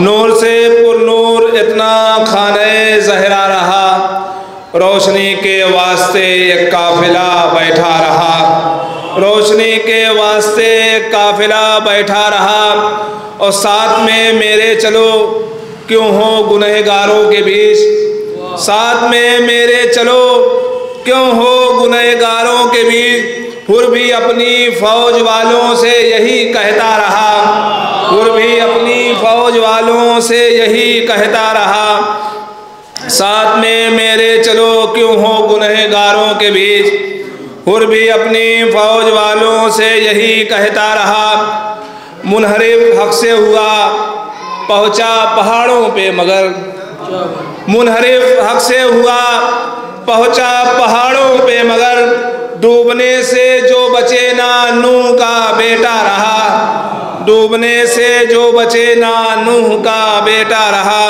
नूर से पुरनूर इतना खाने ज़हरा रहा, रोशनी के वास्ते एक काफिला बैठा रहा, रोशनी के वास्ते एक काफिला बैठा रहा। और साथ में मेरे चलो क्यों हो गुनहगारों के बीच, साथ में मेरे चलो क्यों हो गुनहगारों के बीच। हुर भी अपनी फौज वालों से यही कहता रहा, हुर भी अपनी फौज वालों से यही कहता रहा। साथ में मेरे चलो क्यों हो गुनहगारों के बीच, हुर भी अपनी फौज वालों से यही कहता रहा। मुनहरिफ हक से हुआ पहुँचा पहाड़ों पे मगर, मुनहरिफ हक से हुआ पहुँचा पहाड़ों पे मगर, डूबने से जो बचे ना नूह का बेटा रहा, डूबने से जो बचे ना नूह का बेटा रहा।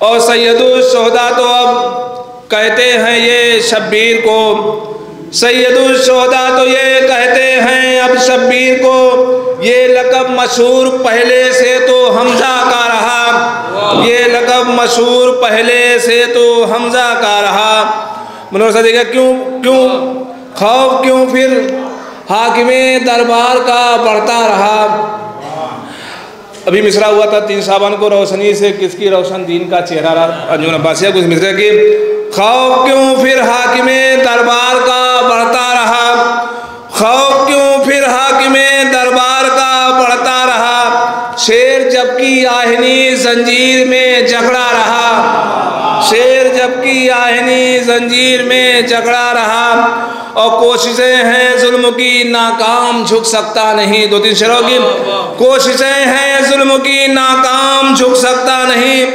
और सैयदुल शोहदा तो अब कहते हैं ये शब्बीर को, सैयदुल शोहदा तो ये कहते हैं अब शब्बीर को, ये लक़ब मशहूर पहले से तो हमज़ा का रहा, ये लक़ब मशहूर पहले से तो हमज़ा का रहा। मनोर देखा क्यों खौफ क्यों फिर हाकिमे दरबार का बढ़ता रहा। अभी मिसरा हुआ था 3 सावन को, रोशनी से किसकी रोशन दीन का चेहरा रहा। अंजुमन अब्बासिया कुछ मिसरा कि खौफ क्यों फिर हाकिमे दरबार का बढ़ता रहा, खौफ क्यों फिर हाकिमे दरबार का बढ़ता रहा। शेर जबकि आहनी जंजीर में जकड़ा रहा, शेर जबकि आहनी जंजीर में जकड़ा रहा। और कोशिशें हैं जुल्म की नाकाम, झुक सकता नहीं। 2-3 शेरों की कोशिशें हैं जुल्म की नाकाम, झुक सकता नहीं।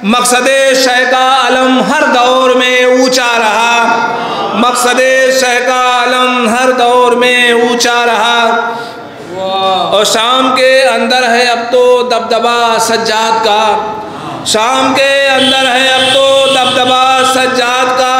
मकसदे शह का अलम हर दौर में ऊंचा रहा, मकसदे शह का अलम हर दौर में ऊंचा रहा। और शाम के अंदर है अब तो दबदबा सज्जाद का, शाम के अंदर है अब तो दबदबा सज्जाद का।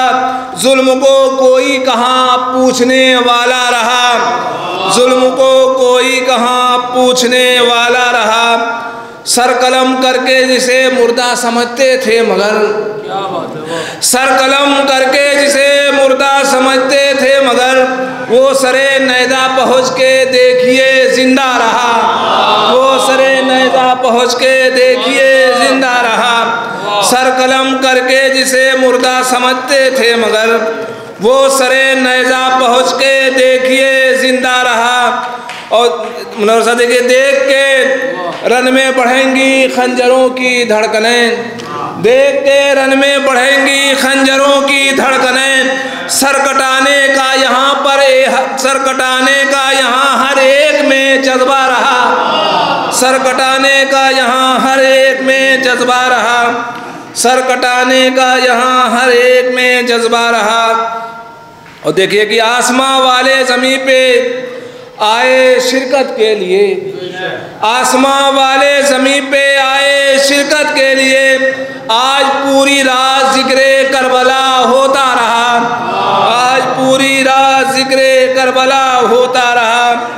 जुल्म को कोई कहाँ पूछने वाला रहा, जुल्म को कोई कहाँ पूछने वाला रहा। सर कलम करके जिसे मुर्दा समझते थे मगर, क्या बात है, सर कलम करके जिसे मुर्दा समझते थे मगर, वो सरे नैदा पहुँच के देखिए जिंदा रहा, वो सरे नैदा पहुँच के देखिए जिंदा रहा। सर कलम करके जिसे मुर्दा समझते थे मगर, वो सरे नैजा पहुँच के देखिए जिंदा रहा। और मनोरसा देखिए, देख के रन में बढ़ेंगी खंजरों की धड़कनें, देख के रन में बढ़ेंगी खंजरों की धड़कनें। सर कटाने का यहाँ पर सर कटाने का यहाँ हर एक में जज्बा रहा, सर कटाने का यहाँ हर एक में जज्बा रहा, सर कटाने का यहाँ हर एक में जज्बा रहा। और देखिए कि आसमां वाले ज़मीं पे आए शिरकत के लिए, आसमां वाले ज़मीं पे आए शिरकत के लिए। आज पूरी रात ज़िक्रे करबला होता रहा, आज पूरी रात ज़िक्रे करबला होता रहा।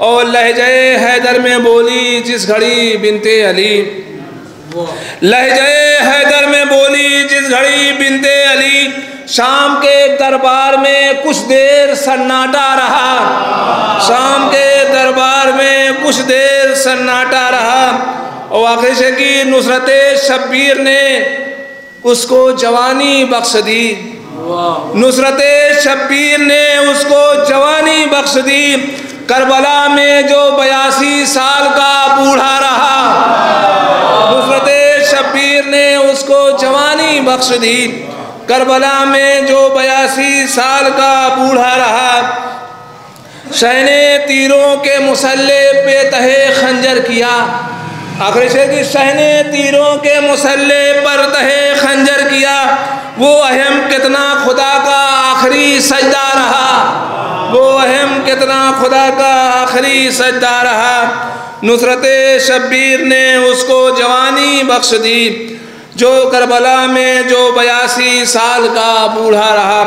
और लहजे हैदर में बोली जिस घड़ी बिनते अली, लहजे हैदर में बोली जिस घड़ी बिनते अली। शाम के दरबार में कुछ देर सन्नाटा रहा, शाम के दरबार में कुछ देर सन्नाटा रहा। और आखिर से कि नुसरते शब्बीर ने उसको जवानी बख्श दी, नुसरते शब्बीर ने उसको जवानी बख्श दी। करबला में जो 82 साल का बूढ़ा रहा, नुसरते शब्बीर ने उसको जवानी बख्श दी। करबला में जो 82 साल का बूढ़ा रहा। शहने तीरों के मुसल्ले पे तहे खंजर किया, आखिर से कि शहने तीरों के मुसल्ले पर तहे खंजर किया। वो अहम कितना खुदा का आखिरी सजदा रहा, वो अहम कितना खुदा का आखिरी सजदा रहा। नुसरते शब्बीर ने उसको जवानी बख्श दी, जो करबला में जो 82 साल का बूढ़ा रहा।